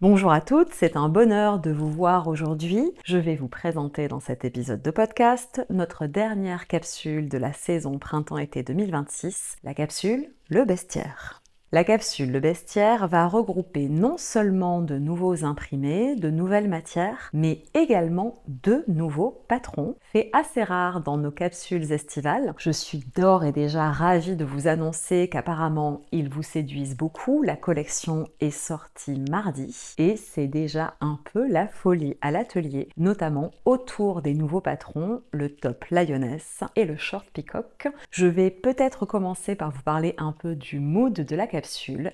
Bonjour à toutes, c'est un bonheur de vous voir aujourd'hui. Je vais vous présenter dans cet épisode de podcast notre dernière capsule de la saison printemps-été 2026, la capsule Le Bestiaire. La capsule Le Bestiaire va regrouper non seulement de nouveaux imprimés, de nouvelles matières, mais également de nouveaux patrons, fait assez rare dans nos capsules estivales. Je suis d'ores et déjà ravie de vous annoncer qu'apparemment ils vous séduisent beaucoup. La collection est sortie mardi et c'est déjà un peu la folie à l'atelier, notamment autour des nouveaux patrons, le top Lioness et le short Peacock. Je vais peut-être commencer par vous parler un peu du mood de la capsule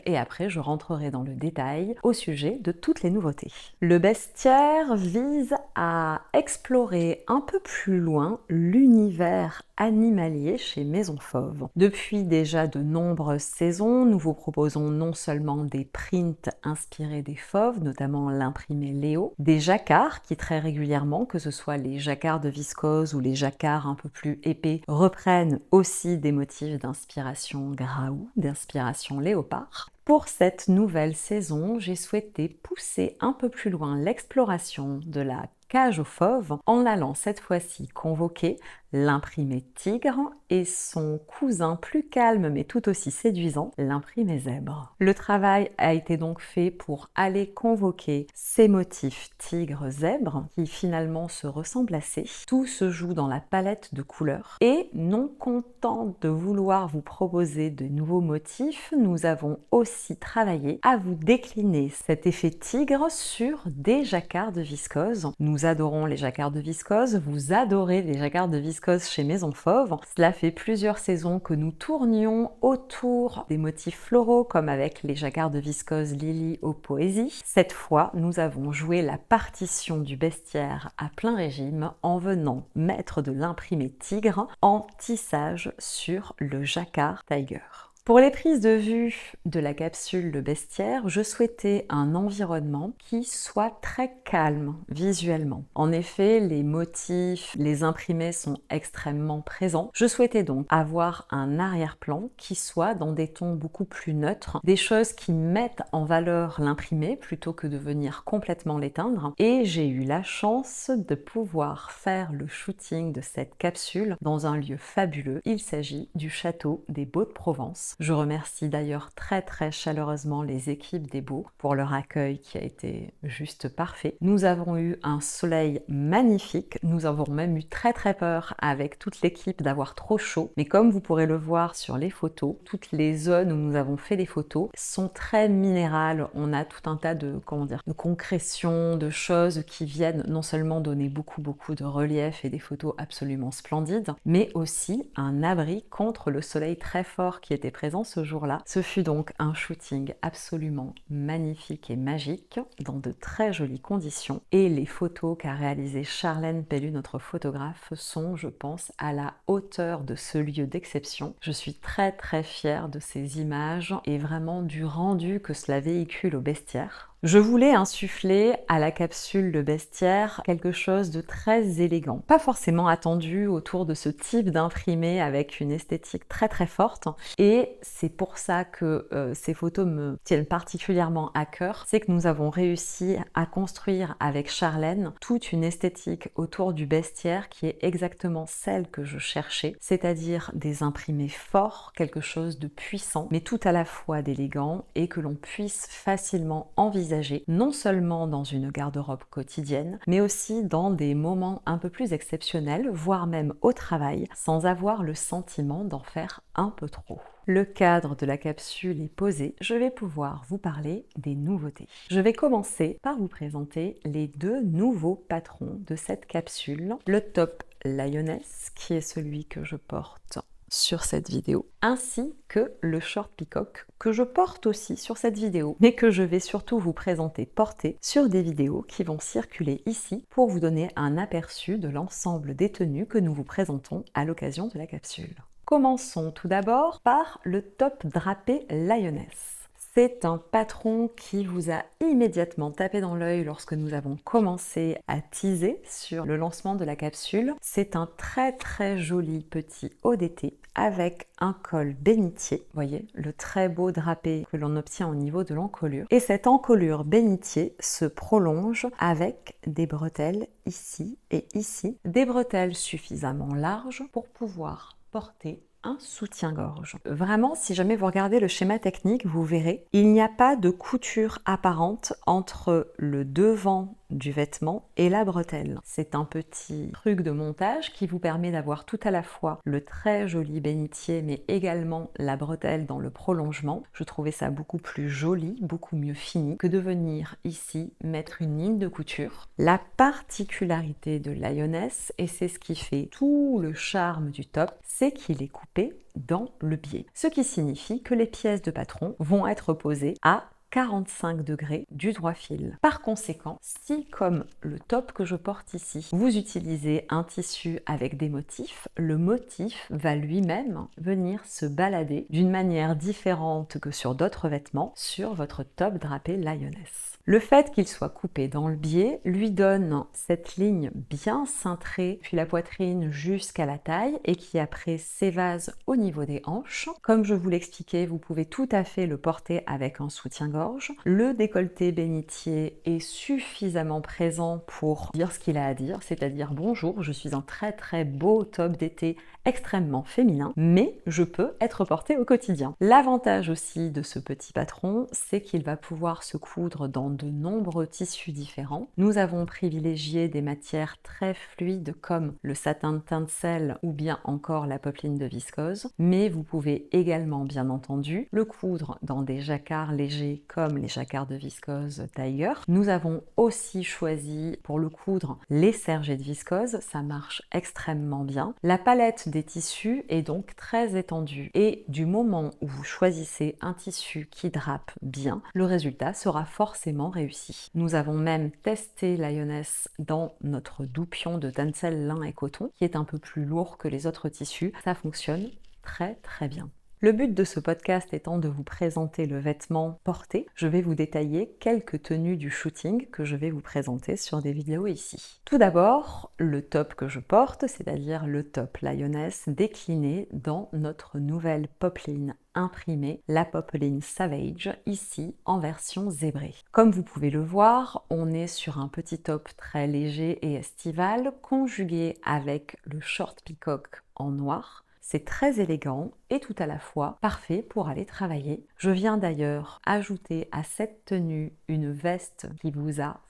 et après je rentrerai dans le détail au sujet de toutes les nouveautés. Le bestiaire vise à explorer un peu plus loin l'univers animalier chez Maison Fauve. Depuis déjà de nombreuses saisons, nous vous proposons non seulement des prints inspirés des fauves, notamment l'imprimé Léo, des jacquards qui très régulièrement, que ce soit les jacquards de viscose ou les jacquards un peu plus épais, reprennent aussi des motifs d'inspiration graou, d'inspiration léopard. Pour cette nouvelle saison, j'ai souhaité pousser un peu plus loin l'exploration de la cage aux fauves en allant cette fois-ci convoquer l'imprimé tigre et son cousin plus calme mais tout aussi séduisant, l'imprimé zèbre. Le travail a été donc fait pour aller convoquer ces motifs tigre-zèbre qui finalement se ressemblent assez. Tout se joue dans la palette de couleurs et non content de vouloir vous proposer de nouveaux motifs, nous avons aussi travaillé à vous décliner cet effet tigre sur des jacquards de viscose. Nous adorons les jacquards de viscose, vous adorez les jacquards de viscose chez Maison Fauve. Cela fait plusieurs saisons que nous tournions autour des motifs floraux comme avec les jacquards de viscose Lily aux Poésies. Cette fois, nous avons joué la partition du bestiaire à plein régime en venant mettre de l'imprimé tigre en tissage sur le jacquard Tiger. Pour les prises de vue de la capsule Le Bestiaire, je souhaitais un environnement qui soit très calme visuellement. En effet, les motifs, les imprimés sont extrêmement présents. Je souhaitais donc avoir un arrière-plan qui soit dans des tons beaucoup plus neutres, des choses qui mettent en valeur l'imprimé plutôt que de venir complètement l'éteindre. Et j'ai eu la chance de pouvoir faire le shooting de cette capsule dans un lieu fabuleux. Il s'agit du château des Baux de Provence. Je remercie d'ailleurs très chaleureusement les équipes des Baux pour leur accueil qui a été juste parfait. Nous avons eu un soleil magnifique, nous avons même eu très peur avec toute l'équipe d'avoir trop chaud, mais comme vous pourrez le voir sur les photos, toutes les zones où nous avons fait les photos sont très minérales. On a tout un tas de, de concrétions, de choses qui viennent non seulement donner beaucoup de relief et des photos absolument splendides, mais aussi un abri contre le soleil très fort qui était présent ce jour-là. Ce fut donc un shooting absolument magnifique et magique dans de très jolies conditions et les photos qu'a réalisées Charlène Pellu, notre photographe, sont, je pense, à la hauteur de ce lieu d'exception. Je suis très fière de ces images et vraiment du rendu que cela véhicule au bestiaire. Je voulais insuffler à la capsule Le Bestiaire quelque chose de très élégant, pas forcément attendu autour de ce type d'imprimé avec une esthétique très forte. Et c'est pour ça que ces photos me tiennent particulièrement à cœur, c'est que nous avons réussi à construire avec Charlène toute une esthétique autour du bestiaire qui est exactement celle que je cherchais, c'est-à-dire des imprimés forts, quelque chose de puissant, mais tout à la fois d'élégant et que l'on puisse facilement envisager non seulement dans une garde-robe quotidienne, mais aussi dans des moments un peu plus exceptionnels, voire même au travail, sans avoir le sentiment d'en faire un peu trop. Le cadre de la capsule est posé, je vais pouvoir vous parler des nouveautés. Je vais commencer par vous présenter les deux nouveaux patrons de cette capsule, le top Lioness, qui est celui que je porte sur cette vidéo, ainsi que le short Peacock que je porte aussi sur cette vidéo, mais que je vais surtout vous présenter porté sur des vidéos qui vont circuler ici pour vous donner un aperçu de l'ensemble des tenues que nous vous présentons à l'occasion de la capsule. Commençons tout d'abord par le top drapé Lioness. C'est un patron qui vous a immédiatement tapé dans l'œil lorsque nous avons commencé à teaser sur le lancement de la capsule. C'est un très très joli petit haut d'été avec un col bénitier. Vous voyez, le très beau drapé que l'on obtient au niveau de l'encolure. Et cette encolure bénitier se prolonge avec des bretelles ici et ici. Des bretelles suffisamment larges pour pouvoir porter un soutien-gorge. Vraiment, si jamais vous regardez le schéma technique, vous verrez, il n'y a pas de couture apparente entre le devant du vêtement et la bretelle. C'est un petit truc de montage qui vous permet d'avoir tout à la fois le très joli bénitier mais également la bretelle dans le prolongement. Je trouvais ça beaucoup plus joli, beaucoup mieux fini que de venir ici mettre une ligne de couture. La particularité de Lioness, et c'est ce qui fait tout le charme du top, c'est qu'il est coupé dans le biais. Ce qui signifie que les pièces de patron vont être posées à 45 degrés du droit fil. Par conséquent, si comme le top que je porte ici, vous utilisez un tissu avec des motifs, le motif va lui-même venir se balader d'une manière différente que sur d'autres vêtements sur votre top drapé Lioness. Le fait qu'il soit coupé dans le biais lui donne cette ligne bien cintrée puis la poitrine jusqu'à la taille et qui après s'évase au niveau des hanches. Comme je vous l'expliquais, vous pouvez tout à fait le porter avec un soutien-gorge. Le décolleté bénitier est suffisamment présent pour dire ce qu'il a à dire, c'est-à-dire bonjour, je suis un très très beau top d'été extrêmement féminin, mais je peux être porté au quotidien. L'avantage aussi de ce petit patron, c'est qu'il va pouvoir se coudre dans de nombreux tissus différents. Nous avons privilégié des matières très fluides comme le satin de Tencel ou bien encore la popeline de viscose, mais vous pouvez également bien entendu le coudre dans des jacquards légers comme les jacquards de viscose Tiger. Nous avons aussi choisi pour le coudre les sergés de viscose, ça marche extrêmement bien. La palette des tissus est donc très étendue et du moment où vous choisissez un tissu qui drape bien, le résultat sera forcément réussi. Nous avons même testé Lioness dans notre doupion de Tencel lin et coton qui est un peu plus lourd que les autres tissus. Ça fonctionne très très bien. Le but de ce podcast étant de vous présenter le vêtement porté, je vais vous détailler quelques tenues du shooting que je vais vous présenter sur des vidéos ici. Tout d'abord, le top que je porte, c'est-à-dire le top Lioness décliné dans notre nouvelle popeline imprimée, la popeline Savage, ici en version zébrée. Comme vous pouvez le voir, on est sur un petit top très léger et estival, conjugué avec le short peacock en noir. C'est très élégant et tout à la fois parfait pour aller travailler. Je viens d'ailleurs ajouter à cette tenue une veste qui vous a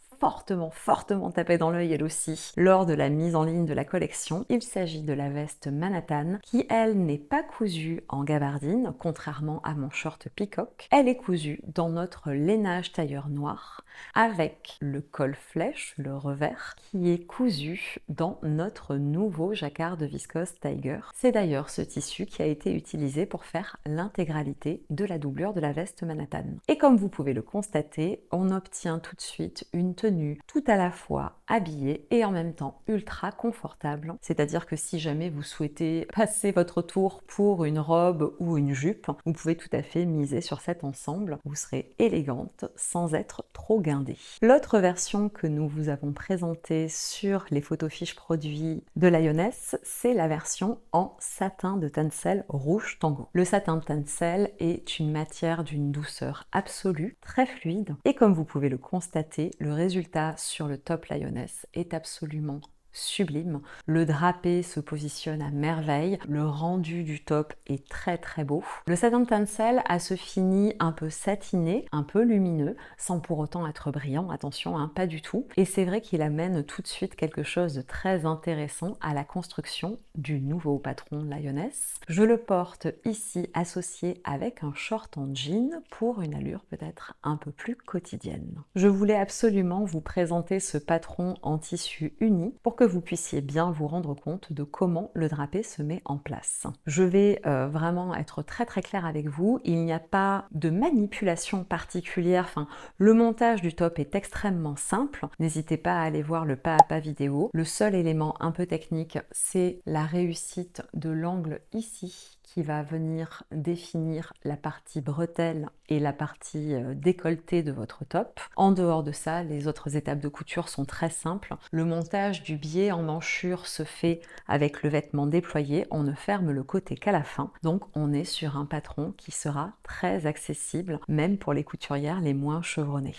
fortement tapé dans l'œil elle aussi lors de la mise en ligne de la collection. Il s'agit de la veste Manhattan qui elle n'est pas cousue en gabardine contrairement à mon short peacock. Elle est cousue dans notre lainage tailleur noir avec le col flèche, le revers, qui est cousu dans notre nouveau jacquard de viscose Tiger. C'est d'ailleurs ce tissu qui a été utilisé pour faire l'intégralité de la doublure de la veste Manhattan. Et comme vous pouvez le constater, on obtient tout de suite une tenue tout à la fois habillée et en même temps ultra confortable. C'est-à-dire que si jamais vous souhaitez passer votre tour pour une robe ou une jupe, vous pouvez tout à fait miser sur cet ensemble. Vous serez élégante sans être trop guindée. L'autre version que nous vous avons présentée sur les photofiches produits de Lioness, c'est la version en satin de Tencel rouge tango. Le satin de Tencel est une matière d'une douceur absolue, très fluide, et comme vous pouvez le constater, le résultat sur le top Lioness est absolument sublime. Le drapé se positionne à merveille, le rendu du top est très très beau. Le satin de Tencel a ce fini un peu satiné, un peu lumineux, sans pour autant être brillant, attention, hein, pas du tout. Et c'est vrai qu'il amène tout de suite quelque chose de très intéressant à la construction du nouveau patron Lioness. Je le porte ici associé avec un short en jean pour une allure peut-être un peu plus quotidienne. Je voulais absolument vous présenter ce patron en tissu uni pour que vous puissiez bien vous rendre compte de comment le drapé se met en place. Je vais vraiment être très très claire avec vous, il n'y a pas de manipulation particulière, enfin le montage du top est extrêmement simple, n'hésitez pas à aller voir le pas à pas vidéo. Le seul élément un peu technique, c'est la réussite de l'angle ici qui va venir définir la partie bretelle et la partie décolletée de votre top. En dehors de ça, les autres étapes de couture sont très simples. Le montage du biais en manchure se fait avec le vêtement déployé, on ne ferme le côté qu'à la fin. Donc on est sur un patron qui sera très accessible, même pour les couturières les moins chevronnées.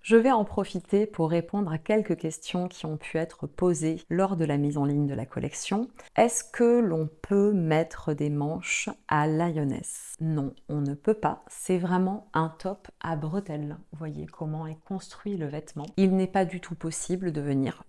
Je vais en profiter pour répondre à quelques questions qui ont pu être posées lors de la mise en ligne de la collection. Est-ce que l'on peut mettre des manches à lioness? Non, on ne peut pas. C'est vraiment un top à bretelles. Vous voyez comment est construit le vêtement. Il n'est pas du tout possible de venir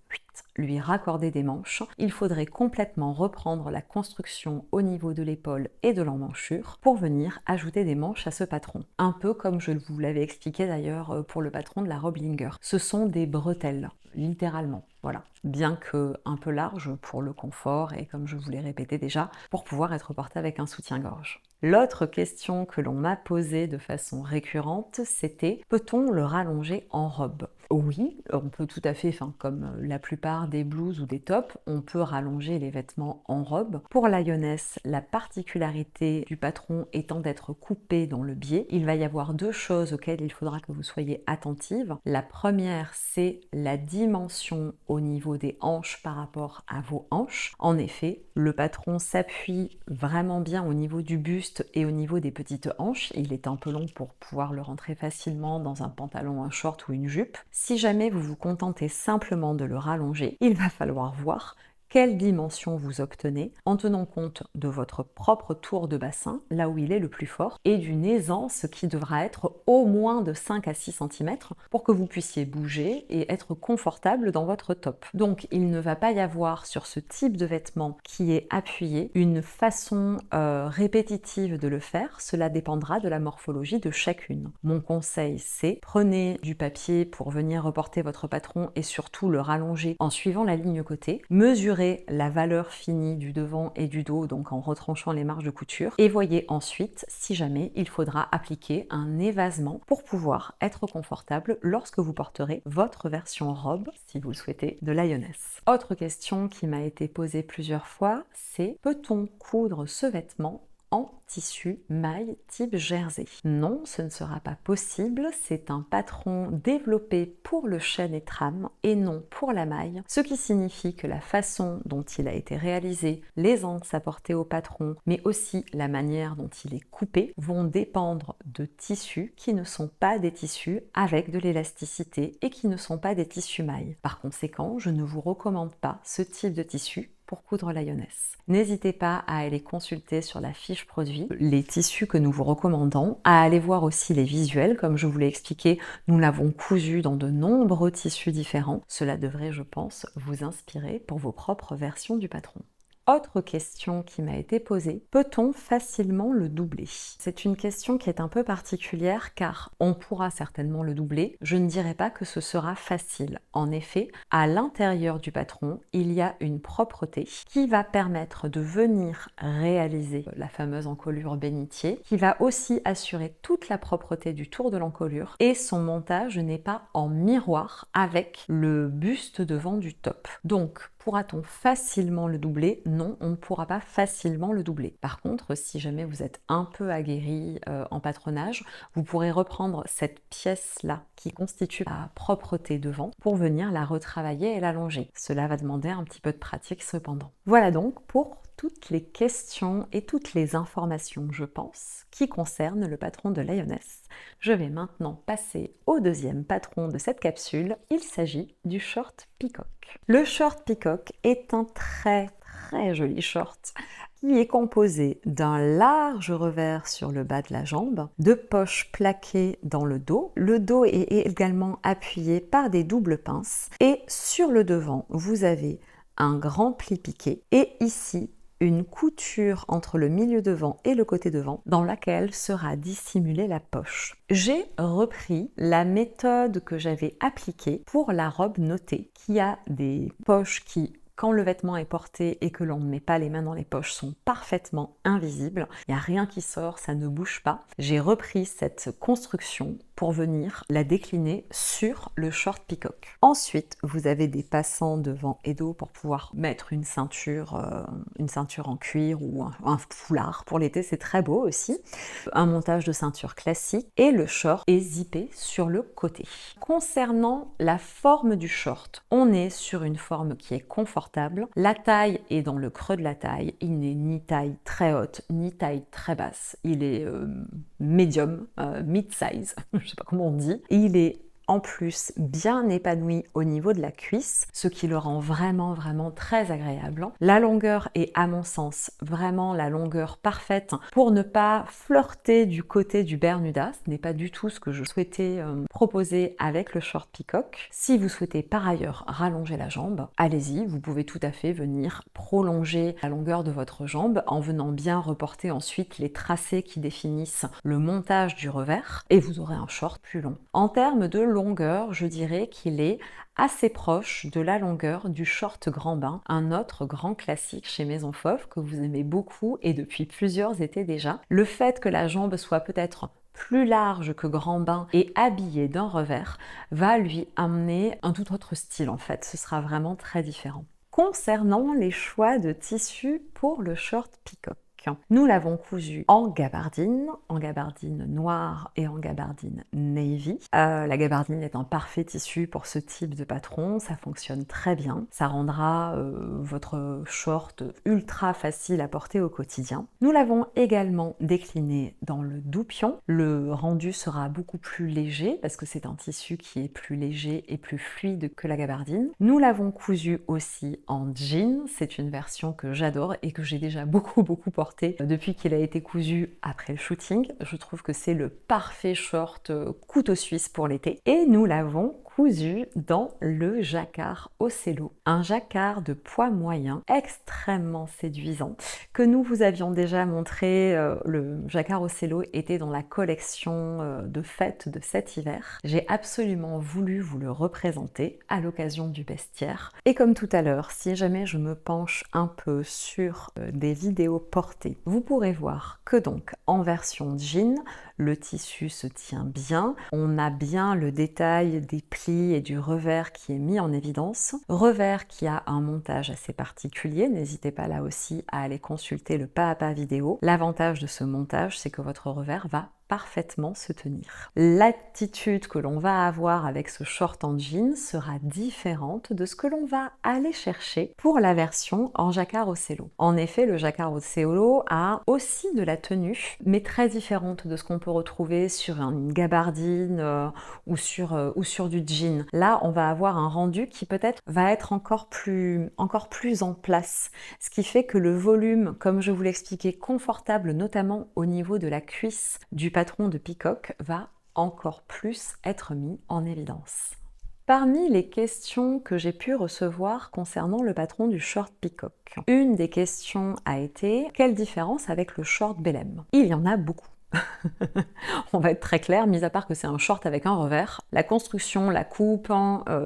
lui raccorder des manches. Il faudrait complètement reprendre la construction au niveau de l'épaule et de l'emmanchure pour venir ajouter des manches à ce patron. Un peu comme je vous l'avais expliqué d'ailleurs pour le patron de la robe Linger. Ce sont des bretelles, littéralement. Voilà, bien que un peu large pour le confort et comme je vous l'ai répété déjà, pour pouvoir être porté avec un soutien-gorge. L'autre question que l'on m'a posée de façon récurrente, c'était peut-on le rallonger en robe? Oui, on peut tout à fait, comme la plupart des blouses ou des tops, on peut rallonger les vêtements en robe. Pour la lioness, la particularité du patron étant d'être coupé dans le biais, il va y avoir deux choses auxquelles il faudra que vous soyez attentive. La première, c'est la dimension au niveau des hanches par rapport à vos hanches. En effet, le patron s'appuie vraiment bien au niveau du buste et au niveau des petites hanches. Il est un peu long pour pouvoir le rentrer facilement dans un pantalon, un short ou une jupe. Si jamais vous vous contentez simplement de le rallonger, il va falloir voir quelle dimension vous obtenez en tenant compte de votre propre tour de bassin, là où il est le plus fort, et d'une aisance qui devra être au moins de 5 à 6 cm pour que vous puissiez bouger et être confortable dans votre top. Donc il ne va pas y avoir sur ce type de vêtement qui est appuyé une façon répétitive de le faire, cela dépendra de la morphologie de chacune. Mon conseil c'est prenez du papier pour venir reporter votre patron et surtout le rallonger en suivant la ligne côté, mesurez la valeur finie du devant et du dos, donc en retranchant les marges de couture, et voyez ensuite si jamais il faudra appliquer un évasement pour pouvoir être confortable lorsque vous porterez votre version robe, si vous le souhaitez, de lioness. Autre question qui m'a été posée plusieurs fois, c'est peut-on coudre ce vêtement en tissu maille type jersey? Non, ce ne sera pas possible, c'est un patron développé pour le chêne et trame et non pour la maille, ce qui signifie que la façon dont il a été réalisé, les anses apportées au patron, mais aussi la manière dont il est coupé vont dépendre de tissus qui ne sont pas des tissus avec de l'élasticité et qui ne sont pas des tissus maille. Par conséquent, je ne vous recommande pas ce type de tissu pour coudre lioness. N'hésitez pas à aller consulter sur la fiche produit les tissus que nous vous recommandons, à aller voir aussi les visuels, comme je vous l'ai expliqué, nous l'avons cousu dans de nombreux tissus différents. Cela devrait, je pense, vous inspirer pour vos propres versions du patron. Autre question qui m'a été posée, peut-on facilement le doubler? C'est une question qui est un peu particulière car on pourra certainement le doubler. Je ne dirais pas que ce sera facile. En effet, à l'intérieur du patron, il y a une propreté qui va permettre de venir réaliser la fameuse encolure bénitier, qui va aussi assurer toute la propreté du tour de l'encolure et son montage n'est pas en miroir avec le buste devant du top. Donc, pourra-t-on facilement le doubler? Non, on ne pourra pas facilement le doubler. Par contre, si jamais vous êtes un peu aguerri en patronage, vous pourrez reprendre cette pièce-là qui constitue la propreté devant pour venir la retravailler et l'allonger. Cela va demander un petit peu de pratique cependant. Voilà donc pour toutes les questions et toutes les informations, je pense, qui concernent le patron de lioness. Je vais maintenant passer au deuxième patron de cette capsule. Il s'agit du short peacock. Le short peacock est un très joli short qui est composé d'un large revers sur le bas de la jambe, de poches plaquées dans le dos. Le dos est également appuyé par des doubles pinces et sur le devant, vous avez un grand pli piqué et ici, une couture entre le milieu devant et le côté devant dans laquelle sera dissimulée la poche. J'ai repris la méthode que j'avais appliquée pour la robe notée qui a des poches qui, quand le vêtement est porté et que l'on ne met pas les mains dans les poches, sont parfaitement invisibles. Il n'y a rien qui sort, ça ne bouge pas. J'ai repris cette construction pour venir la décliner sur le short peacock. Ensuite, vous avez des passants devant et dos pour pouvoir mettre une ceinture en cuir ou un foulard. Pour l'été, c'est très beau aussi. Un montage de ceinture classique et le short est zippé sur le côté. Concernant la forme du short, on est sur une forme qui est confortable. La taille est dans le creux de la taille. Il n'est ni taille très haute, ni taille très basse. Il est medium, mid-size, je ne sais pas comment on dit. Il est en plus bien épanoui au niveau de la cuisse, ce qui le rend vraiment très agréable. La longueur est à mon sens vraiment la longueur parfaite pour ne pas flirter du côté du Bermuda. Ce n'est pas du tout ce que je souhaitais proposer avec le short peacock. Si vous souhaitez par ailleurs rallonger la jambe, allez-y, vous pouvez tout à fait venir prolonger la longueur de votre jambe en venant bien reporter ensuite les tracés qui définissent le montage du revers et vous aurez un short plus long. En termes de longueur, je dirais qu'il est assez proche de la longueur du short grand bain, un autre grand classique chez Maison Fauve que vous aimez beaucoup et depuis plusieurs étés déjà. Le fait que la jambe soit peut-être plus large que grand bain et habillée d'un revers va lui amener un tout autre style en fait, ce sera vraiment très différent. Concernant les choix de tissu pour le short peacock, nous l'avons cousu en gabardine noire et en gabardine navy. La gabardine est un parfait tissu pour ce type de patron, ça fonctionne très bien. Ça rendra votre short ultra facile à porter au quotidien. Nous l'avons également décliné dans le doupion. Le rendu sera beaucoup plus léger parce que c'est un tissu qui est plus léger et plus fluide que la gabardine. Nous l'avons cousu aussi en jean. C'est une version que j'adore et que j'ai déjà beaucoup porté depuis qu'il a été cousu après le shooting. Je trouve que c'est le parfait short couteau suisse pour l'été. Et nous l'avons cousu dans le jacquard Ocello, un jacquard de poids moyen extrêmement séduisant que nous vous avions déjà montré. Le jacquard Ocello était dans la collection de fête de cet hiver. J'ai absolument voulu vous le représenter à l'occasion du bestiaire. Et comme tout à l'heure, si jamais je me penche un peu sur des vidéos portées, vous pourrez voir que donc en version jean, le tissu se tient bien, on a bien le détail des plis et du revers qui est mis en évidence. Revers qui a un montage assez particulier, n'hésitez pas là aussi à aller consulter le pas à pas vidéo. L'avantage de ce montage, c'est que votre revers va parfaitement se tenir. L'attitude que l'on va avoir avec ce short en jean sera différente de ce que l'on va aller chercher pour la version en jacquard Ocello. En effet, le jacquard Ocello a aussi de la tenue, mais très différente de ce qu'on peut retrouver sur une gabardine ou sur du jean. Là, on va avoir un rendu qui peut-être va être encore plus en place, ce qui fait que le volume, comme je vous l'expliquais, confortable notamment au niveau de la cuisse du patron de peacock va encore plus être mis en évidence. Parmi les questions que j'ai pu recevoir concernant le patron du short peacock, une des questions a été « Quelle différence avec le short Belém ?» Il y en a beaucoup. On va être très clair, mis à part que c'est un short avec un revers, la construction, la coupe,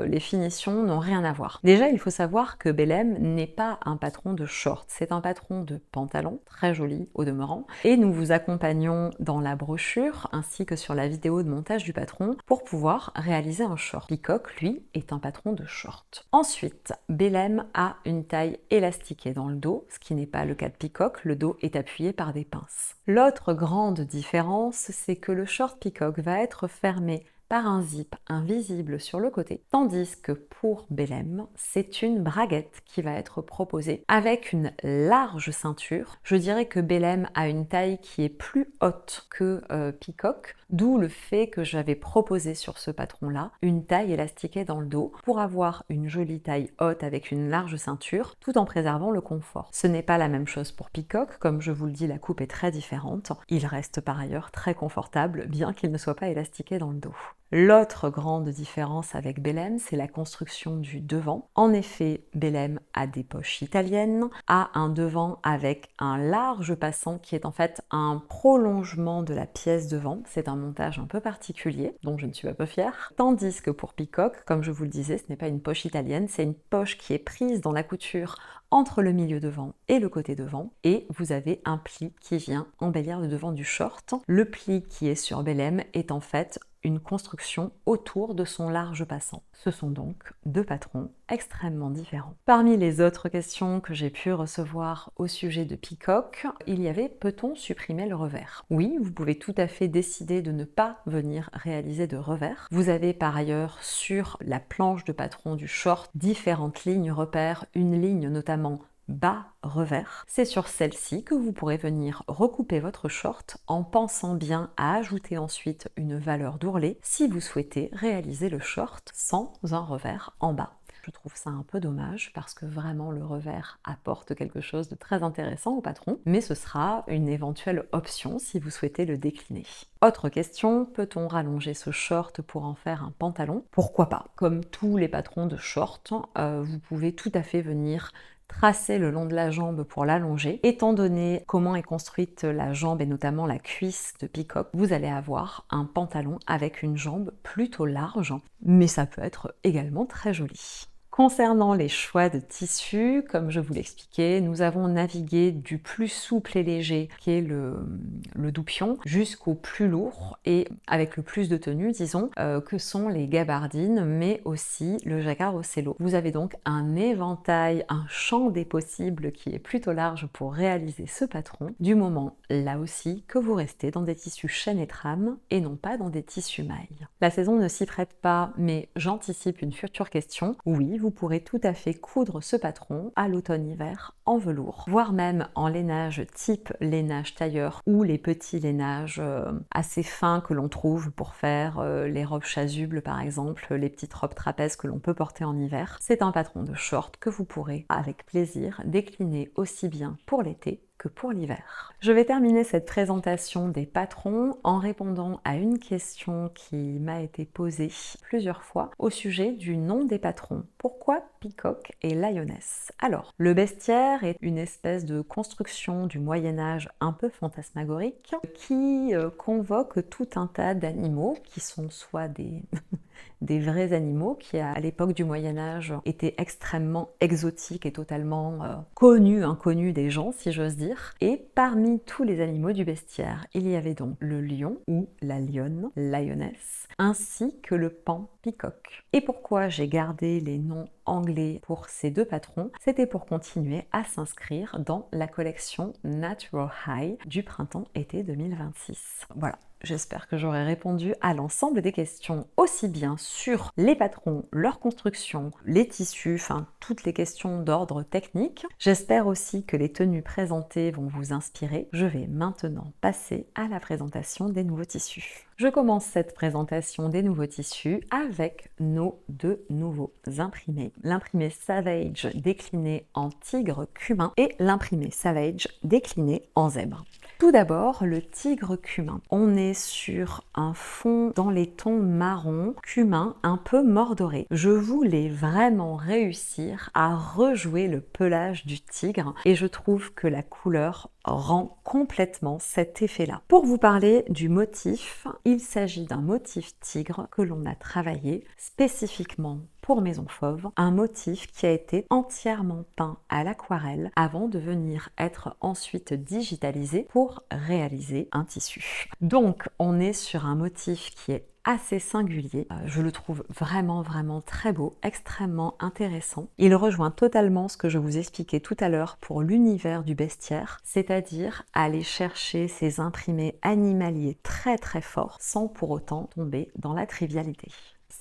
les finitions n'ont rien à voir. Déjà, il faut savoir que Belém n'est pas un patron de short, c'est un patron de pantalon, très joli au demeurant, et nous vous accompagnons dans la brochure ainsi que sur la vidéo de montage du patron pour pouvoir réaliser un short. Peacock, lui, est un patron de short. Ensuite, Belém a une taille élastiquée dans le dos, ce qui n'est pas le cas de Peacock, le dos est appuyé par des pinces. L'autre grande différence, c'est que le short peacock va être fermé par un zip invisible sur le côté, tandis que pour Belém, c'est une braguette qui va être proposée avec une large ceinture. Je dirais que Belém a une taille qui est plus haute que Peacock, d'où le fait que j'avais proposé sur ce patron-là une taille élastiquée dans le dos pour avoir une jolie taille haute avec une large ceinture tout en préservant le confort. Ce n'est pas la même chose pour Peacock, comme je vous le dis, la coupe est très différente. Il reste par ailleurs très confortable, bien qu'il ne soit pas élastiqué dans le dos. L'autre grande différence avec Belém, c'est la construction du devant. En effet, Belém a des poches italiennes, a un devant avec un large passant qui est en fait un prolongement de la pièce devant. C'est un montage un peu particulier, dont je ne suis pas fière. Tandis que pour Peacock, comme je vous le disais, ce n'est pas une poche italienne, c'est une poche qui est prise dans la couture entre le milieu devant et le côté devant, et vous avez un pli qui vient embellir le devant du short. Le pli qui est sur Bellem est en fait une construction autour de son large passant. Ce sont donc deux patrons extrêmement différents. Parmi les autres questions que j'ai pu recevoir au sujet de Peacock, il y avait: peut-on supprimer le revers? Oui, vous pouvez tout à fait décider de ne pas venir réaliser de revers. Vous avez par ailleurs sur la planche de patron du short différentes lignes repères, une ligne notamment bas revers. C'est sur celle-ci que vous pourrez venir recouper votre short en pensant bien à ajouter ensuite une valeur d'ourlet si vous souhaitez réaliser le short sans un revers en bas. Je trouve ça un peu dommage parce que vraiment le revers apporte quelque chose de très intéressant au patron, mais ce sera une éventuelle option si vous souhaitez le décliner. Autre question, peut-on rallonger ce short pour en faire un pantalon? Pourquoi pas? Comme tous les patrons de short, vous pouvez tout à fait venir tracer le long de la jambe pour l'allonger. Étant donné comment est construite la jambe et notamment la cuisse de Peacock, vous allez avoir un pantalon avec une jambe plutôt large, mais ça peut être également très joli. Concernant les choix de tissus, comme je vous l'expliquais, nous avons navigué du plus souple et léger, qui est le doupion, jusqu'au plus lourd et avec le plus de tenue, disons, que sont les gabardines, mais aussi le jacquard Ocello. Vous avez donc un éventail, un champ des possibles qui est plutôt large pour réaliser ce patron, du moment, là aussi, que vous restez dans des tissus chaîne et trame et non pas dans des tissus mailles. La saison ne s'y prête pas, mais j'anticipe une future question. Oui, vous pourrez tout à fait coudre ce patron à l'automne-hiver en velours, voire même en lainage type lainage tailleur ou les petits lainages assez fins que l'on trouve pour faire les robes chasubles par exemple, les petites robes trapèzes que l'on peut porter en hiver. C'est un patron de short que vous pourrez avec plaisir décliner aussi bien pour l'été que pour l'hiver. Je vais terminer cette présentation des patrons en répondant à une question qui m'a été posée plusieurs fois au sujet du nom des patrons. Pourquoi Peacock et Lioness? Alors, le bestiaire est une espèce de construction du Moyen-Âge un peu fantasmagorique qui convoque tout un tas d'animaux qui sont soit des vrais animaux qui, à l'époque du Moyen-Âge, étaient extrêmement exotiques et totalement inconnus des gens, si j'ose dire. Et parmi tous les animaux du bestiaire, il y avait donc le lion ou la lionne, lioness, ainsi que le paon, peacock. Et pourquoi j'ai gardé les noms anglais pour ces deux patrons? C'était pour continuer à s'inscrire dans la collection Natural High du printemps-été 2026. Voilà. J'espère que j'aurai répondu à l'ensemble des questions, aussi bien sur les patrons, leur construction, les tissus, enfin toutes les questions d'ordre technique. J'espère aussi que les tenues présentées vont vous inspirer. Je vais maintenant passer à la présentation des nouveaux tissus. Je commence cette présentation des nouveaux tissus avec nos deux nouveaux imprimés. L'imprimé Savage décliné en tigre cumin et l'imprimé Savage décliné en zèbre. Tout d'abord, le tigre cumin. On est sur un fond dans les tons marron, cumin, un peu mordoré. Je voulais vraiment réussir à rejouer le pelage du tigre et je trouve que la couleur rend complètement cet effet-là. Pour vous parler du motif, il s'agit d'un motif tigre que l'on a travaillé spécifiquement pour Maison Fauve, un motif qui a été entièrement peint à l'aquarelle avant de venir être ensuite digitalisé pour réaliser un tissu. Donc on est sur un motif qui est assez singulier, je le trouve vraiment très beau, extrêmement intéressant. Il rejoint totalement ce que je vous expliquais tout à l'heure pour l'univers du bestiaire, c'est-à-dire aller chercher ces imprimés animaliers très forts sans pour autant tomber dans la trivialité.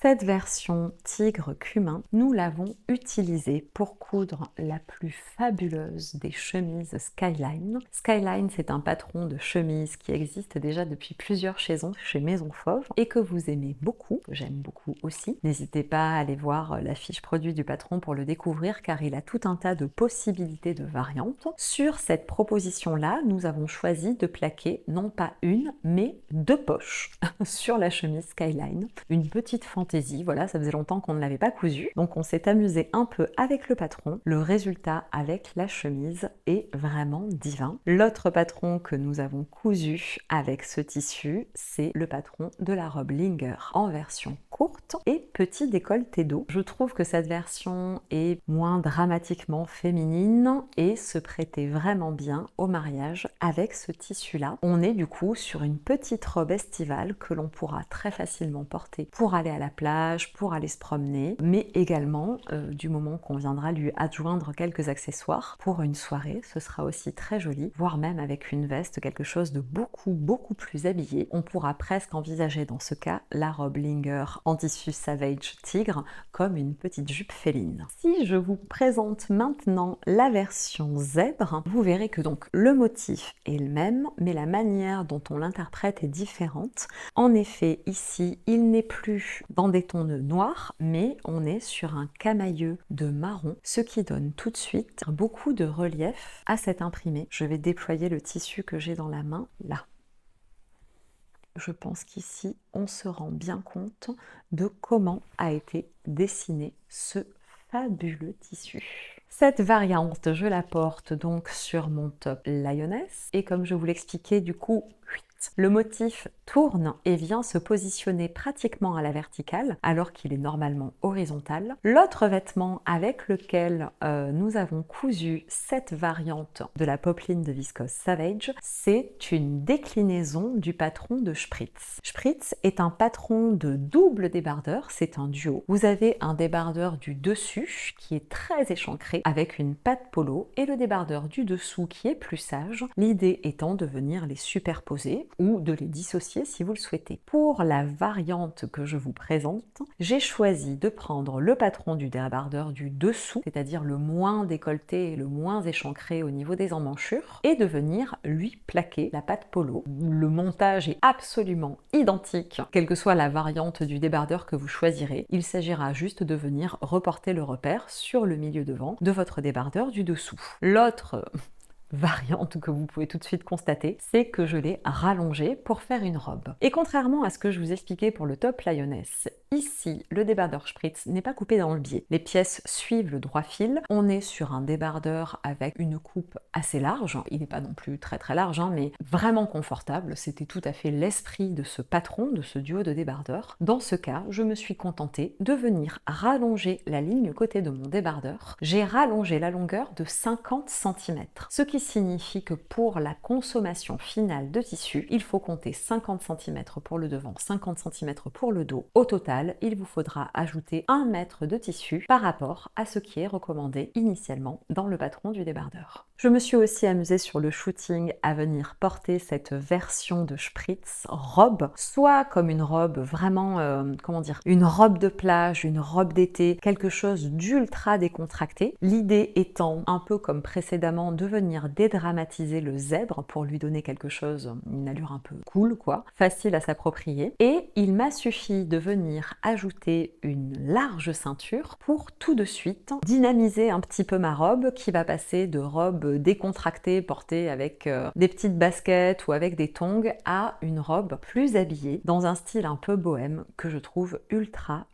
Cette version tigre cumin, nous l'avons utilisée pour coudre la plus fabuleuse des chemises Skyline. Skyline, c'est un patron de chemise qui existe déjà depuis plusieurs saisons chez Maison Fauve et que vous aimez beaucoup, que j'aime beaucoup aussi. N'hésitez pas à aller voir la fiche produit du patron pour le découvrir car il a tout un tas de possibilités de variantes. Sur cette proposition-là, nous avons choisi de plaquer non pas une, mais deux poches sur la chemise Skyline. Une petite fantaisie. Voilà, ça faisait longtemps qu'on ne l'avait pas cousu. Donc on s'est amusé un peu avec le patron. Le résultat avec la chemise est vraiment divin. L'autre patron que nous avons cousu avec ce tissu, c'est le patron de la robe Linger en version courte et petit décolleté dos. Je trouve que cette version est moins dramatiquement féminine et se prêtait vraiment bien au mariage avec ce tissu-là. On est du coup sur une petite robe estivale que l'on pourra très facilement porter pour aller à la plage, pour aller se promener, mais également du moment qu'on viendra lui adjoindre quelques accessoires pour une soirée, ce sera aussi très joli, voire même avec une veste, quelque chose de beaucoup plus habillé. On pourra presque envisager dans ce cas la robe Linger en tissu Savage Tigre comme une petite jupe féline. Si je vous présente maintenant la version zèbre, vous verrez que donc le motif est le même, mais la manière dont on l'interprète est différente. En effet, ici, il n'est plus dans des tons de noir, mais on est sur un camailleux de marron, ce qui donne tout de suite beaucoup de relief à cet imprimé. Je vais déployer le tissu que j'ai dans la main, là. Je pense qu'ici, on se rend bien compte de comment a été dessiné ce fabuleux tissu. Cette variante, je la porte donc sur mon top Lioness et comme je vous l'expliquais du coup, le motif tourne et vient se positionner pratiquement à la verticale alors qu'il est normalement horizontal. L'autre vêtement avec lequel nous avons cousu cette variante de la popeline de Viscose Savage, c'est une déclinaison du patron de Spritz. Spritz est un patron de double débardeur, c'est un duo. Vous avez un débardeur du dessus qui est très échancré avec une patte polo et le débardeur du dessous qui est plus sage, l'idée étant de venir les superposer ou de les dissocier si vous le souhaitez. Pour la variante que je vous présente, j'ai choisi de prendre le patron du débardeur du dessous, c'est-à-dire le moins décolleté et le moins échancré au niveau des emmanchures, et de venir lui plaquer la patte polo. Le montage est absolument identique, quelle que soit la variante du débardeur que vous choisirez. Il s'agira juste de venir reporter le repère sur le milieu devant de votre débardeur du dessous. L'autre variante que vous pouvez tout de suite constater, c'est que je l'ai rallongé pour faire une robe. Et contrairement à ce que je vous expliquais pour le top Lioness, ici, le débardeur Spritz n'est pas coupé dans le biais. Les pièces suivent le droit fil. On est sur un débardeur avec une coupe assez large. Il n'est pas non plus très large, hein, mais vraiment confortable. C'était tout à fait l'esprit de ce patron, de ce duo de débardeurs. Dans ce cas, je me suis contentée de venir rallonger la ligne côté de mon débardeur. J'ai rallongé la longueur de 50 cm, ce qui signifie que pour la consommation finale de tissu, il faut compter 50 cm pour le devant, 50 cm pour le dos. Au total, il vous faudra ajouter 1 mètre de tissu par rapport à ce qui est recommandé initialement dans le patron du débardeur. Je me suis aussi amusée sur le shooting à venir porter cette version de Spritz robe, soit comme une robe vraiment, comment dire, une robe de plage, une robe d'été, quelque chose d'ultra décontracté. L'idée étant, un peu comme précédemment, de venir dédramatiser le zèbre pour lui donner quelque chose, une allure un peu cool quoi, facile à s'approprier. Et il m'a suffi de venir ajouter une large ceinture pour tout de suite dynamiser un petit peu ma robe qui va passer de robe décontractée portée avec des petites baskets ou avec des tongs à une robe plus habillée dans un style un peu bohème que je trouve ultra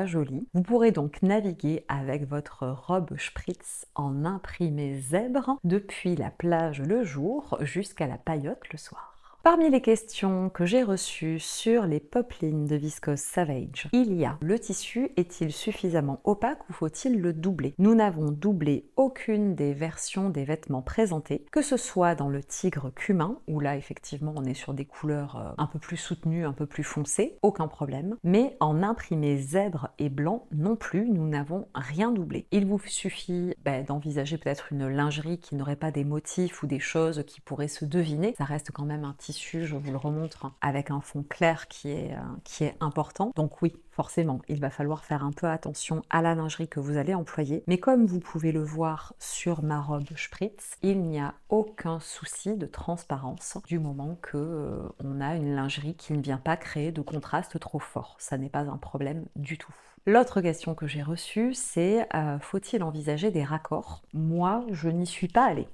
joli. Vous pourrez donc naviguer avec votre robe Spritz en imprimé zèbre depuis la plage le jour jusqu'à la paillote le soir. Parmi les questions que j'ai reçues sur les popelines de Viscose Savage, il y a: le tissu est-il suffisamment opaque ou faut-il le doubler? Nous n'avons doublé aucune des versions des vêtements présentés, que ce soit dans le tigre cumin, où là effectivement on est sur des couleurs un peu plus soutenues, un peu plus foncées, aucun problème, mais en imprimé zèbre et blanc non plus, nous n'avons rien doublé. Il vous suffit d'envisager peut-être une lingerie qui n'aurait pas des motifs ou des choses qui pourraient se deviner, ça reste quand même un tissu, je vous le remontre, avec un fond clair qui est important. Donc oui, forcément, il va falloir faire un peu attention à la lingerie que vous allez employer. Mais comme vous pouvez le voir sur ma robe Spritz, il n'y a aucun souci de transparence du moment que on a une lingerie qui ne vient pas créer de contraste trop fort. Ça n'est pas un problème du tout. L'autre question que j'ai reçue, c'est faut-il envisager des raccords? Moi, je n'y suis pas allée.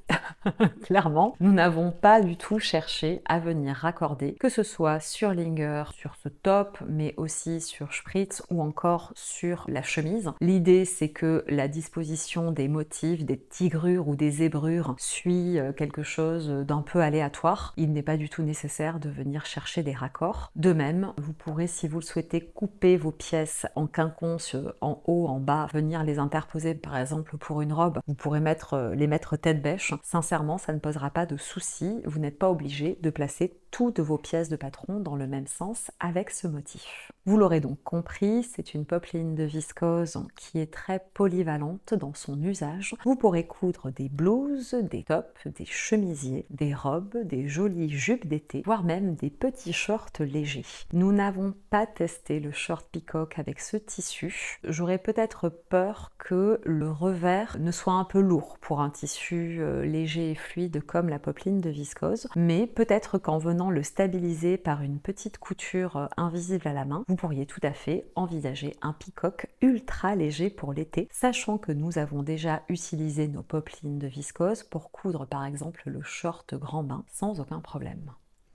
Clairement, nous n'avons pas du tout cherché à venir raccorder, que ce soit sur Linger, sur ce top, mais aussi sur Spritz spritz ou encore sur la chemise. L'idée, c'est que la disposition des motifs, des tigrures ou des zébrures suit quelque chose d'un peu aléatoire. Il n'est pas du tout nécessaire de venir chercher des raccords. De même, vous pourrez, si vous le souhaitez, couper vos pièces en quinconce, en haut, en bas, venir les interposer par exemple pour une robe. Vous pourrez les mettre tête bêche. Sincèrement, ça ne posera pas de souci. Vous n'êtes pas obligé de placer toutes vos pièces de patron dans le même sens avec ce motif. Vous l'aurez donc compris, c'est une popeline de viscose qui est très polyvalente dans son usage. Vous pourrez coudre des blouses, des tops, des chemisiers, des robes, des jolies jupes d'été, voire même des petits shorts légers. Nous n'avons pas testé le short peacock avec ce tissu. J'aurais peut-être peur que le revers ne soit un peu lourd pour un tissu léger et fluide comme la popeline de viscose, mais peut-être qu'en venant le stabiliser par une petite couture invisible à la main, vous pourriez tout à fait envisager un peacock ultra léger pour l'été, sachant que nous avons déjà utilisé nos popelines de viscose pour coudre par exemple le short grand bain sans aucun problème.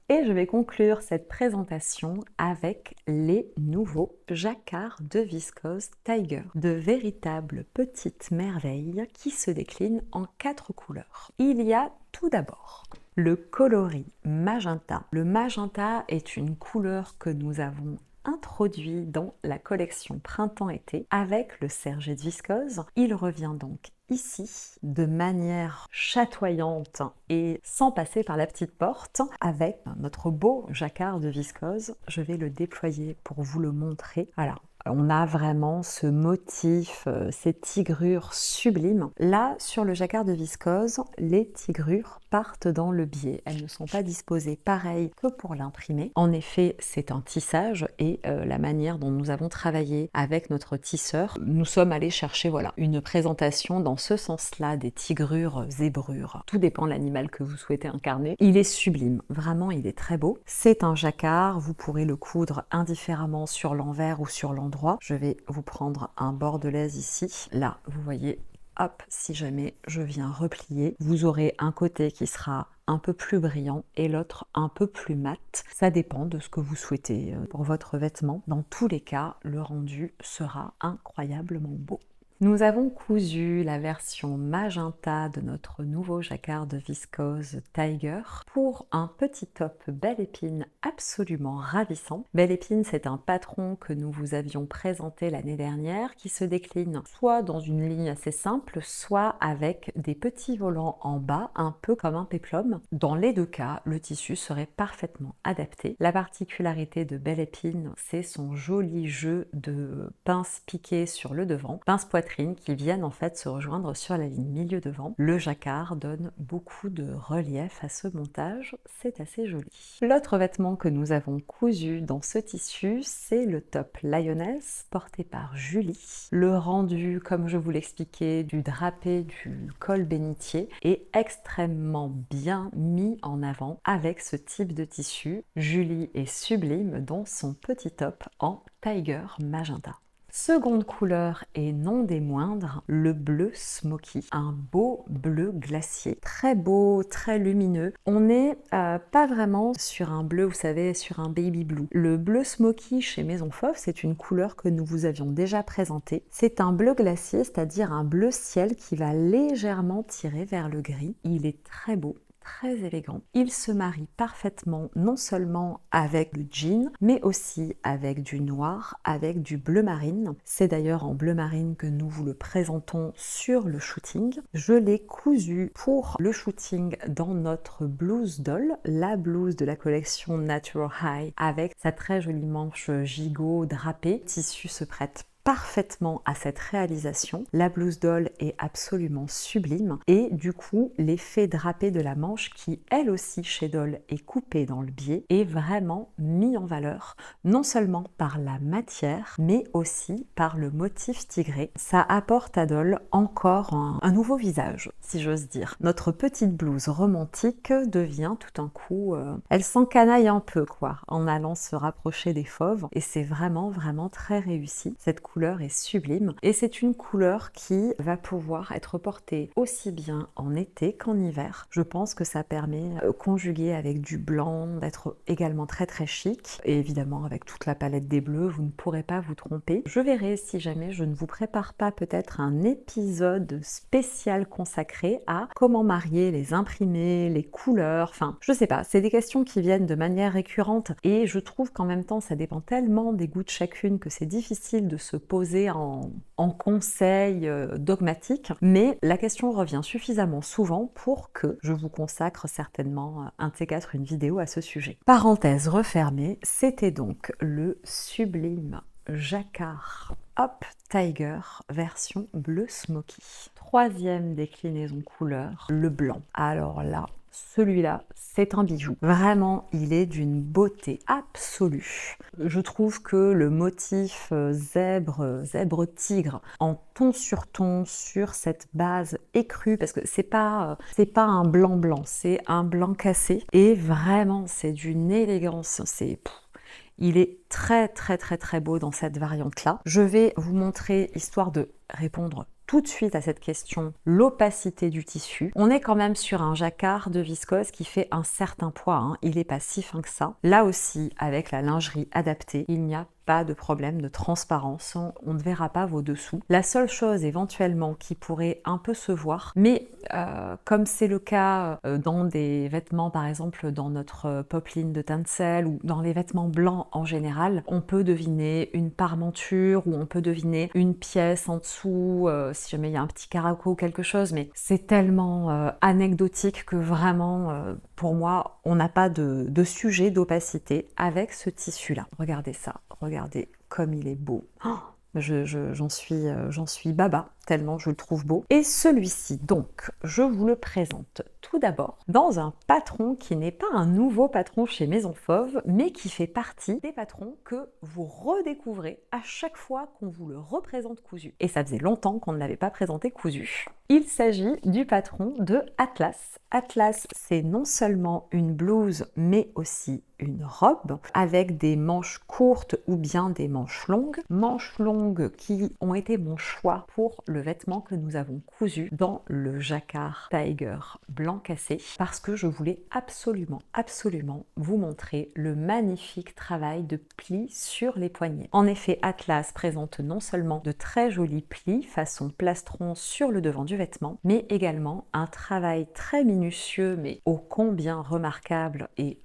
Et je vais conclure cette présentation avec les nouveaux jacquards de viscose Tiger, de véritables petites merveilles qui se déclinent en 4 couleurs. Il y a tout d'abord le coloris magenta. Le magenta est une couleur que nous avons introduit dans la collection printemps-été avec le serge de viscose. Il revient donc ici de manière chatoyante et sans passer par la petite porte avec notre beau jacquard de viscose. Je vais le déployer pour vous le montrer. Voilà. On a vraiment ce motif, ces tigrures sublimes. Là, sur le jacquard de viscose, les tigrures partent dans le biais. Elles ne sont pas disposées pareil que pour l'imprimer. En effet, c'est un tissage et la manière dont nous avons travaillé avec notre tisseur, nous sommes allés chercher une présentation dans ce sens-là des tigrures, zébrures. Tout dépend de l'animal que vous souhaitez incarner. Il est sublime, vraiment il est très beau. C'est un jacquard, vous pourrez le coudre indifféremment sur l'envers ou sur l'endroit. Je vais vous prendre un bordelaise ici. Là, vous voyez, hop, si jamais je viens replier, vous aurez un côté qui sera un peu plus brillant et l'autre un peu plus mat. Ça dépend de ce que vous souhaitez pour votre vêtement. Dans tous les cas, le rendu sera incroyablement beau. Nous avons cousu la version magenta de notre nouveau jacquard de viscose Tiger pour un petit top Belle Épine absolument ravissant. Belle Épine, c'est un patron que nous vous avions présenté l'année dernière qui se décline soit dans une ligne assez simple, soit avec des petits volants en bas, un peu comme un péplum. Dans les deux cas, le tissu serait parfaitement adapté. La particularité de Belle Épine, c'est son joli jeu de pinces piquées sur le devant, pinces poitrine qui viennent en fait se rejoindre sur la ligne milieu devant. Le jacquard donne beaucoup de relief à ce montage, c'est assez joli. L'autre vêtement que nous avons cousu dans ce tissu, c'est le top Lioness porté par Julie. Le rendu, comme je vous l'expliquais, du drapé du col bénitier est extrêmement bien mis en avant avec ce type de tissu. Julie est sublime dans son petit top en Tiger magenta. Seconde couleur et non des moindres, le bleu smoky, un beau bleu glacier, très beau, très lumineux. On n'est pas vraiment sur un bleu, vous savez, sur un baby blue. Le bleu smoky chez Maison Fauve, c'est une couleur que nous vous avions déjà présentée. C'est un bleu glacier, c'est-à-dire un bleu ciel qui va légèrement tirer vers le gris. Il est très beau, très élégant. Il se marie parfaitement non seulement avec le jean, mais aussi avec du noir, avec du bleu marine. C'est d'ailleurs en bleu marine que nous vous le présentons sur le shooting. Je l'ai cousu pour le shooting dans notre blouse doll, la blouse de la collection Natural High, avec sa très jolie manche gigot drapée. Le tissu se prête parfaitement à cette réalisation. La blouse doll est absolument sublime et du coup l'effet drapé de la manche qui elle aussi chez Doll est coupée dans le biais est vraiment mis en valeur non seulement par la matière mais aussi par le motif tigré. Ça apporte à Doll encore un nouveau visage si j'ose dire. Notre petite blouse romantique devient tout un coup, elle s'encanaille un peu quoi en allant se rapprocher des fauves et c'est vraiment très réussi. Cette couleur est sublime et c'est une couleur qui va pouvoir être portée aussi bien en été qu'en hiver. Je pense que ça permet, conjugué avec du blanc, d'être également très très chic et évidemment avec toute la palette des bleus, vous ne pourrez pas vous tromper. Je verrai si jamais je ne vous prépare pas peut-être un épisode spécial consacré à comment marier les imprimés, les couleurs, enfin je sais pas, c'est des questions qui viennent de manière récurrente et je trouve qu'en même temps ça dépend tellement des goûts de chacune que c'est difficile de se poser en conseil dogmatique, mais la question revient suffisamment souvent pour que je vous consacre certainement un de ces quatre une vidéo à ce sujet. Parenthèse refermée, c'était donc le sublime Jacquard Hop Tiger version bleu smoky. Troisième déclinaison couleur, le blanc. Alors là, celui-là, c'est un bijou. Vraiment, il est d'une beauté absolue. Je trouve que le motif zèbre-tigre en ton sur cette base écrue, parce que c'est pas un blanc, c'est un blanc cassé. Et vraiment, c'est d'une élégance, il est très très très très beau dans cette variante-là. Je vais vous montrer, histoire de répondre tout de suite à cette question, l'opacité du tissu. On est quand même sur un jacquard de viscose qui fait un certain poids, hein. Il n'est pas si fin que ça. Là aussi, avec la lingerie adaptée, il n'y a pas de problème de transparence, on ne verra pas vos dessous. La seule chose éventuellement qui pourrait un peu se voir, mais comme c'est le cas dans des vêtements, par exemple dans notre popeline de tencel ou dans les vêtements blancs en général, on peut deviner une parmenture ou on peut deviner une pièce en dessous, si jamais il y a un petit caraco ou quelque chose, mais c'est tellement anecdotique que vraiment, pour moi, on n'a pas de sujet d'opacité avec ce tissu-là. Regardez ça, regardez comme il est beau. Oh, j'en suis baba, tellement je le trouve beau. Et celui-ci, donc, je vous le présente tout d'abord dans un patron qui n'est pas un nouveau patron chez Maison Fauve, mais qui fait partie des patrons que vous redécouvrez à chaque fois qu'on vous le représente cousu. Et ça faisait longtemps qu'on ne l'avait pas présenté cousu. Il s'agit du patron de Atlas. Atlas, c'est non seulement une blouse, mais aussi une robe avec des manches courtes ou bien des manches longues qui ont été mon choix pour le vêtement que nous avons cousu dans le jacquard Tiger blanc cassé parce que je voulais absolument vous montrer le magnifique travail de plis sur les poignets. En effet, Atlas présente non seulement de très jolis plis façon plastron sur le devant du vêtement, mais également un travail très minutieux mais ô combien remarquable et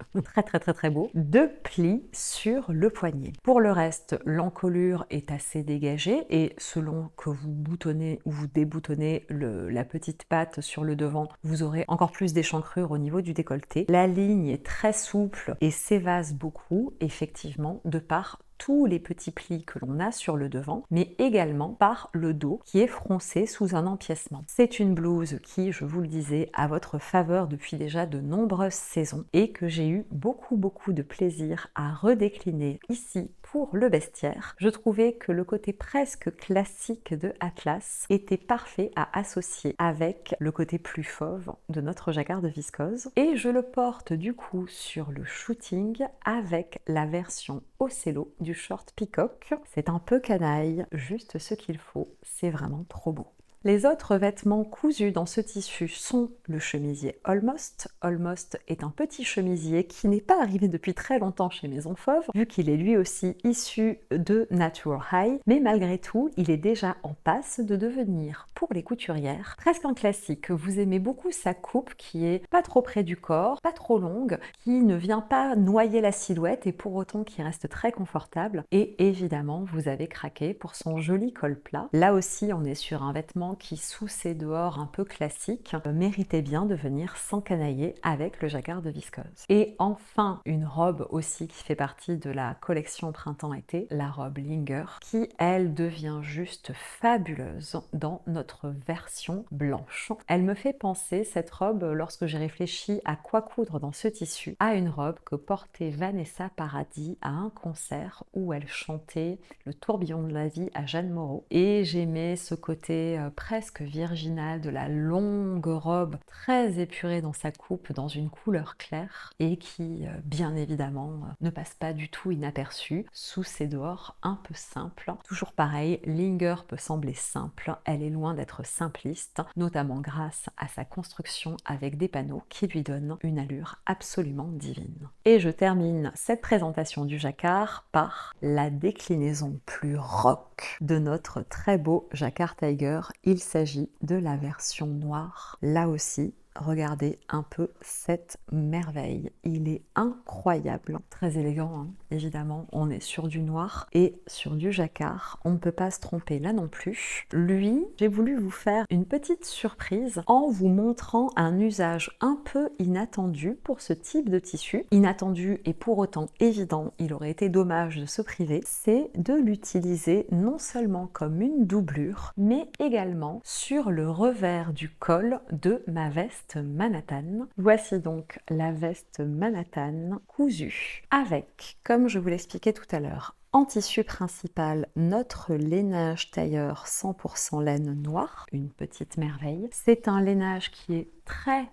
très beau de plis sur le poignet. Pour le reste, l'encolure est assez dégagée et selon que vous boutonnez ou vous déboutonnez la petite patte sur le devant, vous aurez encore plus d'échancrure au niveau du décolleté. La ligne est très souple et s'évase beaucoup, effectivement, de par tous les petits plis que l'on a sur le devant, mais également par le dos qui est froncé sous un empiècement. C'est une blouse qui, je vous le disais, a votre faveur depuis déjà de nombreuses saisons et que j'ai eu beaucoup de plaisir à redécliner ici pour le bestiaire. Je trouvais que le côté presque classique de Atlas était parfait à associer avec le côté plus fauve de notre jacquard de viscose et je le porte du coup sur le shooting avec la version Ocello du short peacock. C'est un peu canaille, juste ce qu'il faut, c'est vraiment trop beau. Les autres vêtements cousus dans ce tissu sont le chemisier Almost. Almost est un petit chemisier qui n'est pas arrivé depuis très longtemps chez Maison Fauve, vu qu'il est lui aussi issu de Natural High, mais malgré tout, il est déjà en passe de devenir, pour les couturières, presque un classique. Vous aimez beaucoup sa coupe qui est pas trop près du corps, pas trop longue, qui ne vient pas noyer la silhouette et pour autant qui reste très confortable. Et évidemment, vous avez craqué pour son joli col plat. Là aussi, on est sur un vêtement qui, sous ses dehors un peu classiques, méritait bien de venir s'encanailler avec le jacquard de viscose. Et enfin, une robe aussi qui fait partie de la collection printemps-été, la robe Linger, qui, elle, devient juste fabuleuse dans notre version blanche. Elle me fait penser, cette robe, lorsque j'ai réfléchi à quoi coudre dans ce tissu, à une robe que portait Vanessa Paradis à un concert où elle chantait Le tourbillon de la vie à Jeanne Moreau. Et j'aimais ce côté presque virginal, de la longue robe très épurée dans sa coupe, dans une couleur claire et qui, bien évidemment, ne passe pas du tout inaperçue sous ces dehors un peu simples. Toujours pareil, Linger peut sembler simple, elle est loin d'être simpliste, notamment grâce à sa construction avec des panneaux qui lui donnent une allure absolument divine. Et je termine cette présentation du jacquard par la déclinaison plus rock de notre très beau jacquard Tiger. Il s'agit de la version noire. Là aussi, regardez un peu cette merveille. Il est incroyable, très élégant, hein. Évidemment, on est sur du noir et sur du jacquard. On ne peut pas se tromper là non plus. Lui, j'ai voulu vous faire une petite surprise en vous montrant un usage un peu inattendu pour ce type de tissu. Inattendu et pour autant évident, il aurait été dommage de se priver, c'est de l'utiliser non seulement comme une doublure, mais également sur le revers du col de ma veste Manhattan. Voici donc la veste Manhattan cousue avec, comme je vous l'expliquais tout à l'heure, en tissu principal, notre lainage tailleur 100% laine noire, une petite merveille. C'est un lainage qui est très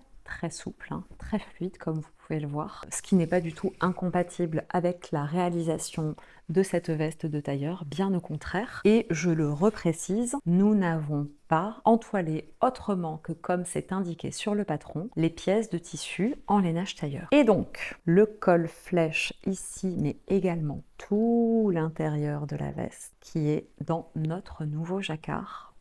souple, hein, très fluide comme vous pouvez le voir, ce qui n'est pas du tout incompatible avec la réalisation de cette veste de tailleur, bien au contraire. Et je le reprécise, nous n'avons pas entoilé autrement que comme c'est indiqué sur le patron, les pièces de tissu en lainage tailleur. Et donc, le col flèche ici, mais également tout l'intérieur de la veste qui est dans notre nouveau jacquard.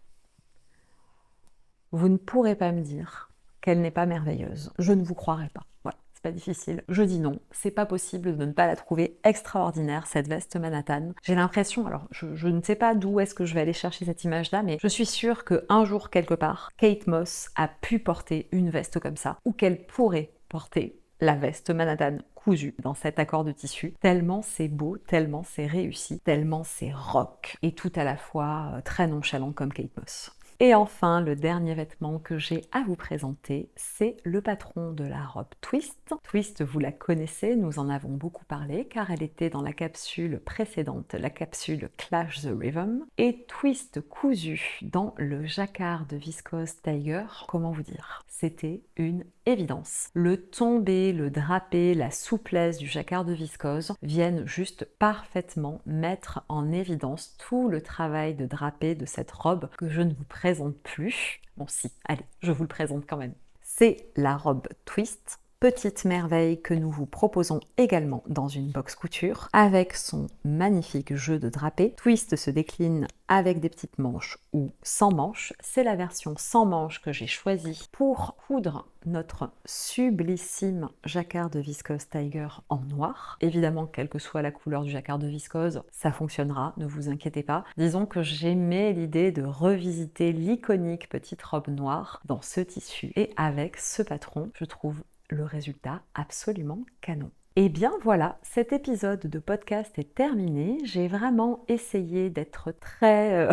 Vous ne pourrez pas me dire qu'elle n'est pas merveilleuse. Je ne vous croirai pas. Voilà, c'est pas difficile. Je dis non, c'est pas possible de ne pas la trouver extraordinaire, cette veste Manhattan. J'ai l'impression, alors je ne sais pas d'où est-ce que je vais aller chercher cette image-là, mais je suis sûre qu'un jour, quelque part, Kate Moss a pu porter une veste comme ça, ou qu'elle pourrait porter la veste Manhattan cousue dans cet accord de tissu, tellement c'est beau, tellement c'est réussi, tellement c'est rock, et tout à la fois très nonchalant comme Kate Moss. Et enfin, le dernier vêtement que j'ai à vous présenter, c'est le patron de la robe Twist. Twist, vous la connaissez, nous en avons beaucoup parlé car elle était dans la capsule précédente, la capsule Clash the Rhythm. Et Twist cousu dans le jacquard de viscose Tiger, comment vous dire, c'était une évidence. Le tombé, le drapé, la souplesse du jacquard de viscose viennent juste parfaitement mettre en évidence tout le travail de drapé de cette robe que je ne vous présente plus. Bon si, allez, je vous le présente quand même. C'est la robe Twist, petite merveille que nous vous proposons également dans une box couture avec son magnifique jeu de drapé. Twist se décline avec des petites manches ou sans manches. C'est la version sans manches que j'ai choisie pour coudre notre sublissime jacquard de viscose Tiger en noir. Évidemment, quelle que soit la couleur du jacquard de viscose, ça fonctionnera, ne vous inquiétez pas. Disons que j'aimais l'idée de revisiter l'iconique petite robe noire dans ce tissu. Et avec ce patron, je trouve le résultat absolument canon. Et bien voilà, cet épisode de podcast est terminé. J'ai vraiment essayé d'être très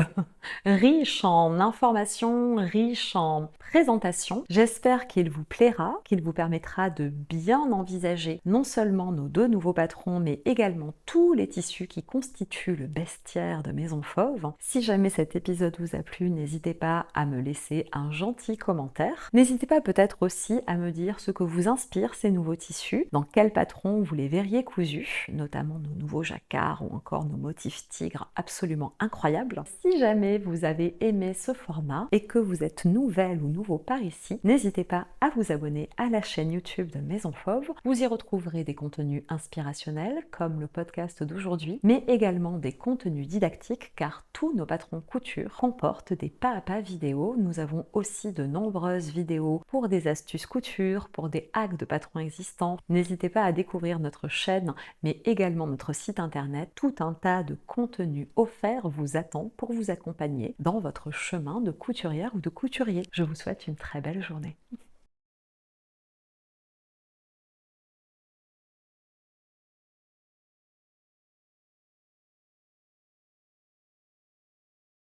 riche en informations, riche en présentations. J'espère qu'il vous plaira, qu'il vous permettra de bien envisager non seulement nos deux nouveaux patrons, mais également tous les tissus qui constituent le bestiaire de Maison Fauve. Si jamais cet épisode vous a plu, n'hésitez pas à me laisser un gentil commentaire. N'hésitez pas peut-être aussi à me dire ce que vous inspire ces nouveaux tissus, dans quel patron vous les verriez cousus, notamment nos nouveaux jacquards ou encore nos motifs tigres absolument incroyables. Si jamais vous avez aimé ce format et que vous êtes nouvelle ou nouveau par ici, n'hésitez pas à vous abonner à la chaîne YouTube de Maison Fauve. Vous y retrouverez des contenus inspirationnels comme le podcast d'aujourd'hui, mais également des contenus didactiques car tous nos patrons couture comportent des pas à pas vidéos. Nous avons aussi de nombreuses vidéos pour des astuces couture, pour des hacks de patrons existants. N'hésitez pas à découvrir notre chaîne, mais également notre site internet. Tout un tas de contenus offerts vous attend pour vous accompagner dans votre chemin de couturière ou de couturier. Je vous souhaite une très belle journée.